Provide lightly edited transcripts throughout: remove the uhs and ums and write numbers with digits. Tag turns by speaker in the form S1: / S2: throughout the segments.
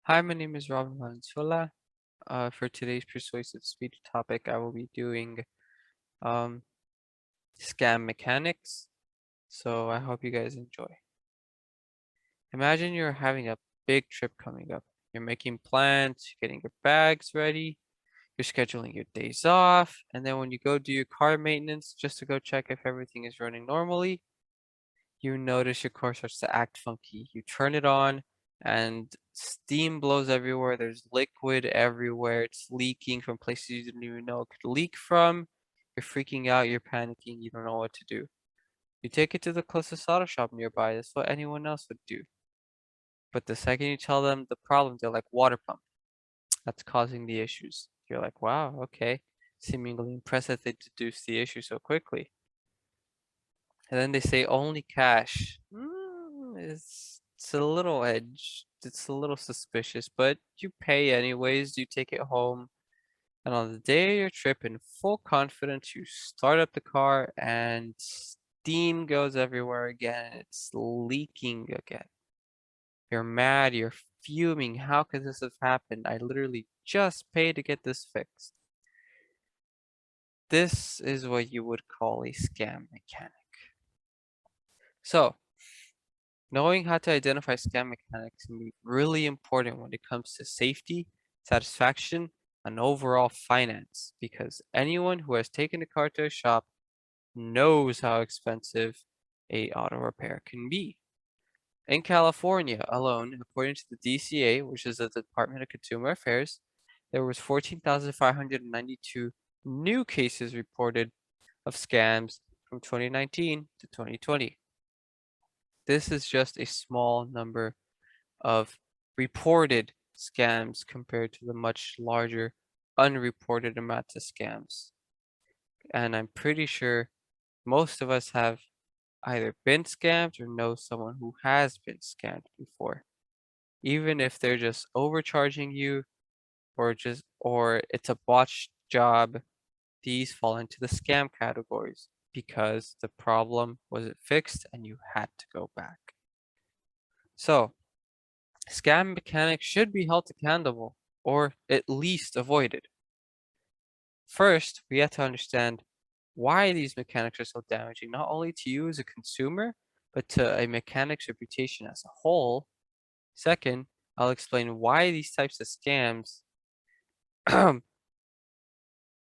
S1: Hi, my name is Robin Valenzuela. For today's persuasive speech topic, I will be doing um, scam mechanics. So I hope you guys enjoy. Imagine you're having a big trip coming up. You're making plans, you're getting your bags ready, you're scheduling your days off, and then when you go do your car maintenance just to go check if everything is running normally, you notice your car starts to act funky. You turn it on and steam blows everywhere. There's liquid everywhere. It's leaking from places you didn't even know it could leak from. You're freaking out. You're panicking. You don't know what to do. You take it to the closest auto shop nearby. That's what anyone else would do. But the second you tell them the problem, they're like, water pump. That's causing the issues. You're like, wow, okay. Seemingly impressed that they deduced the issue so quickly. And then they say only cash. It's a little edge. It's a little suspicious, but you pay anyways. You take it home, and on the day of your trip, in full confidence, you start up the car, and steam goes everywhere again. It's leaking again. You're mad. You're fuming. How could this have happened? I literally just paid to get this fixed. This is what you would call a scam mechanic. So, knowing how to identify scam mechanics can be really important when it comes to safety, satisfaction, and overall finance because anyone who has taken a car to a shop knows how expensive a auto repair can be. In California alone, according to the DCA, which is the Department of Consumer Affairs, there was 14,592 new cases reported of scams from 2019 to 2020. This is just a small number of reported scams compared to the much larger unreported amounts of scams. And I'm pretty sure most of us have either been scammed or know someone who has been scammed before. Even if they're just overcharging you or it's a botched job, these fall into the scam categories because the problem wasn't fixed and you had to go back. So, scam mechanics should be held accountable or at least avoided. First, we have to understand why these mechanics are so damaging, not only to you as a consumer, but to a mechanic's reputation as a whole. Second, I'll explain why these types of scams.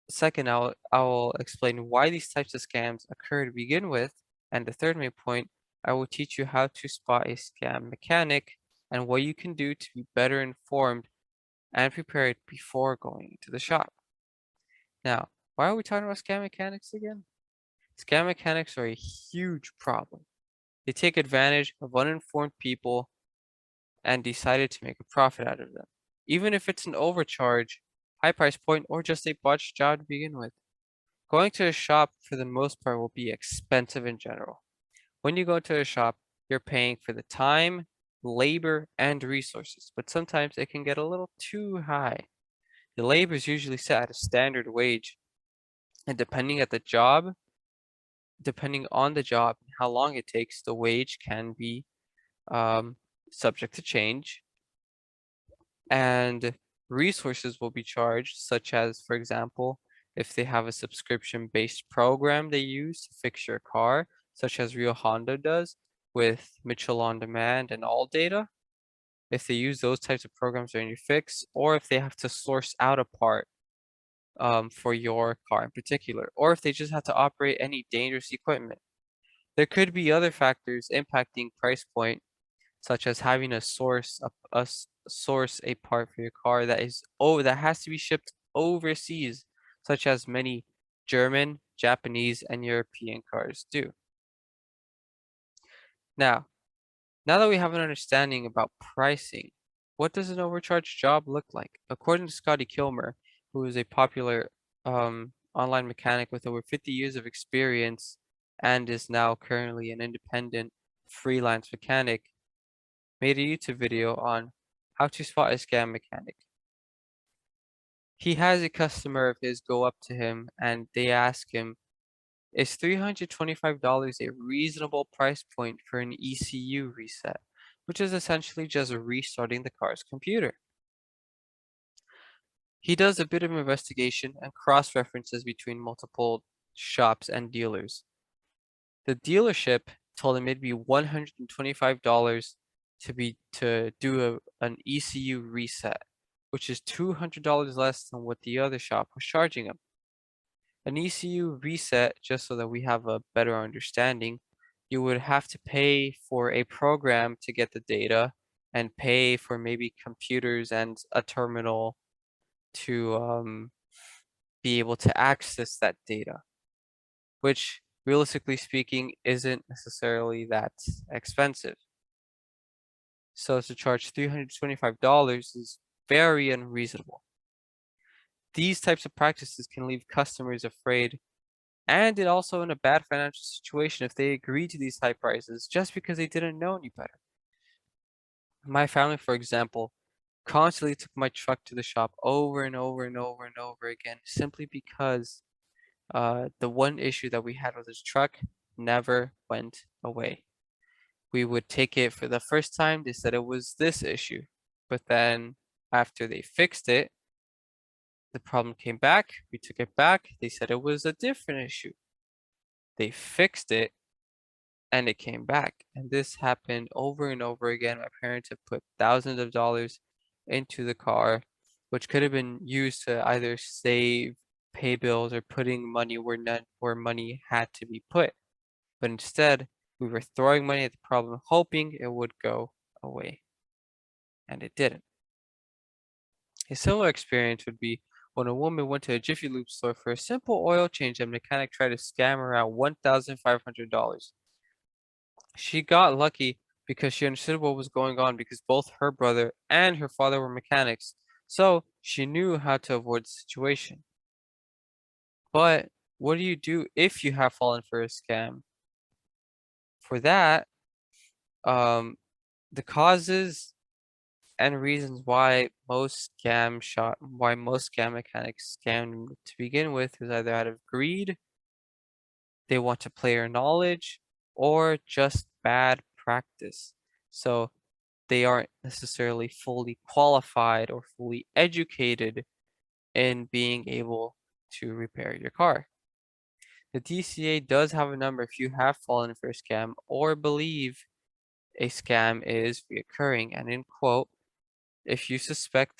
S1: Second, I will explain why these types of scams occur to begin with. And the third main point, I will teach you how to spot a scam mechanic and what you can do to be better informed and prepared before going to the shop. Now, why are we talking about scam mechanics again? Scam mechanics are a huge problem. They take advantage of uninformed people and decided to make a profit out of them. Even if it's an overcharge, high price point, or just a botched job to begin with. Going to a shop for the most part will be expensive in general. When you go to a shop, you're paying for the time, labor, and resources, but sometimes it can get a little too high. The labor is usually set at a standard wage, and depending on the job and how long it takes, the wage can be um, subject to change, and resources will be charged, such as, for example, if they have a subscription-based program they use to fix your car, such as Rio Honda does with Mitchell On Demand and All Data. If they use those types of programs during your fix, or if they have to source out a part for your car in particular, or if they just have to operate any dangerous equipment. There could be other factors impacting price point, such as having a source a part for your car that has to be shipped overseas, such as many German, Japanese, and European cars do. Now, now that we have an understanding about pricing, what does an overcharged job look like? According to Scotty Kilmer, who is a popular online mechanic with over 50 years of experience and is now currently an independent freelance mechanic, made a YouTube video on how to spot a scam mechanic. He has a customer of his go up to him and they ask him, is $325 a reasonable price point for an ECU reset? which is essentially just restarting the car's computer. He does a bit of investigation and cross-references between multiple shops and dealers. The dealership told him it'd be $125 to do an ECU reset, which is $200 less than what the other shop was charging him. An ECU reset, just so that we have a better understanding, you would have to pay for a program to get the data and pay for maybe computers and a terminal to be able to access that data, which realistically speaking isn't necessarily that expensive. So to charge $325 is very unreasonable. These types of practices can leave customers afraid and it also in a bad financial situation if they agree to these high prices just because they didn't know any better. My family, for example, constantly took my truck to the shop over and over and over and over again simply because the one issue that we had with his truck never went away. We would take it for the first time, they said it was this issue. But then after they fixed it, the problem came back. We took it back. They said it was a different issue. They fixed it and it came back. And this happened over and over again. My parents have put thousands of dollars into the car, which could have been used to either save, pay bills, or putting money where money had to be put. But instead, we were throwing money at the problem, hoping it would go away. And it didn't. A similar experience would be when a woman went to a Jiffy Lube store for a simple oil change and mechanic tried to scam her out $1,500. She got lucky because she understood what was going on because both her brother and her father were mechanics, so she knew how to avoid the situation. But what do you do if you have fallen for a scam? For that, um, the causes and reasons why most scam mechanics scam to begin with is either out of greed, they want to play your knowledge, or just bad practice. So they aren't necessarily fully qualified or fully educated in being able to repair your car. The DCA does have a number if you have fallen for a scam or believe a scam is reoccurring, and in quote, if you suspect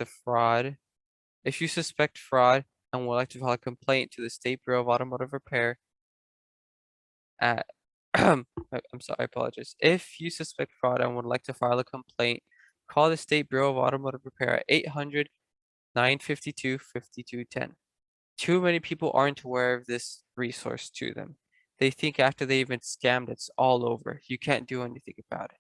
S1: fraud and would like to file a complaint to the State Bureau of Automotive Repair at I'm sorry, I apologize. If you suspect fraud and would like to file a complaint, call the State Bureau of Automotive Repair at 800-952-5210. Too many people aren't aware of this resource to them. They think after they've been scammed, it's all over. You can't do anything about it.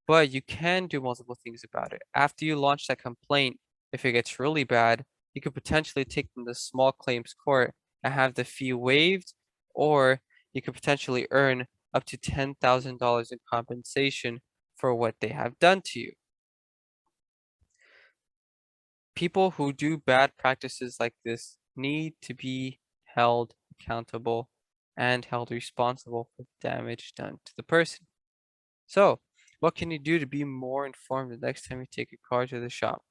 S1: But you can do multiple things about it. After you launch that complaint, if it gets really bad, you could potentially take them to small claims court and have the fee waived, or you could potentially earn up to $10,000 in compensation for what they have done to you. People who do bad practices like this need to be held accountable and held responsible for the damage done to the person. So, what can you do to be more informed the next time you take a car to the shop?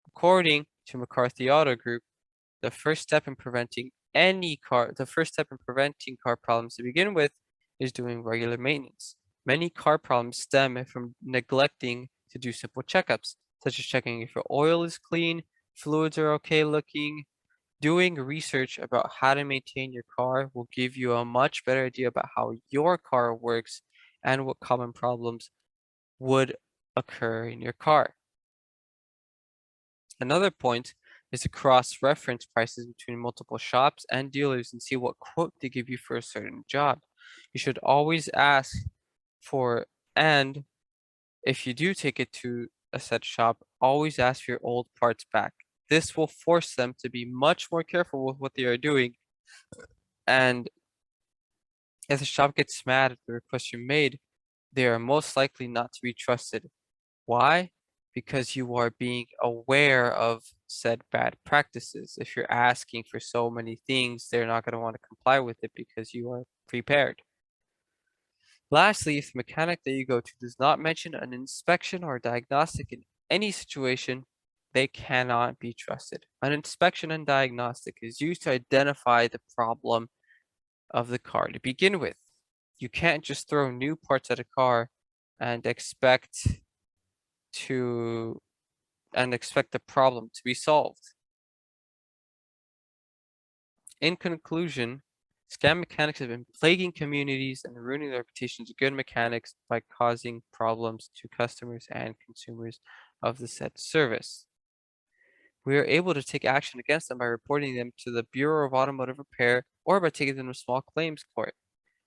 S1: According to McCarthy Auto Group, the first step in preventing car problems to begin with is doing regular maintenance. Many car problems stem from neglecting to do simple checkups, such as checking if your oil is clean, fluids are okay looking. Doing research about how to maintain your car will give you a much better idea about how your car works and what common problems would occur in your car. Another point is to cross-reference prices between multiple shops and dealers and see what quote they give you for a certain job. You should always ask for, and if you do take it to a set shop, always ask for your old parts back. This will force them to be much more careful with what they are doing. And if the shop gets mad at the request you made, they are most likely not to be trusted. Why? Because you are being aware of said bad practices. If you're asking for so many things, they're not going to want to comply with it because you are prepared. Lastly, if the mechanic that you go to does not mention an inspection or diagnostic in any situation, they cannot be trusted. An inspection and diagnostic is used to identify the problem of the car to begin with. You can't just throw new parts at a car and to expect the problem to be solved. In conclusion, scam mechanics have been plaguing communities and ruining the reputations of good mechanics by causing problems to customers and consumers of the said service. We are able to take action against them by reporting them to the Bureau of Automotive Repair or by taking them to small claims court.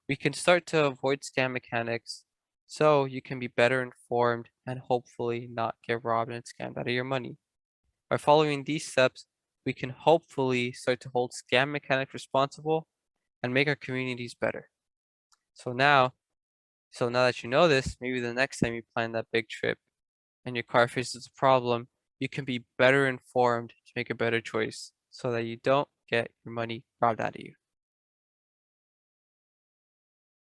S1: We can start to avoid scam mechanics so you can be better informed and hopefully not get robbed and scammed out of your money. By following these steps, we can hopefully start to hold scam mechanics responsible and make our communities better. So now, so now that you know this, maybe the next time you plan that big trip and your car faces a problem, you can be better informed to make a better choice so that you don't get your money robbed out of you.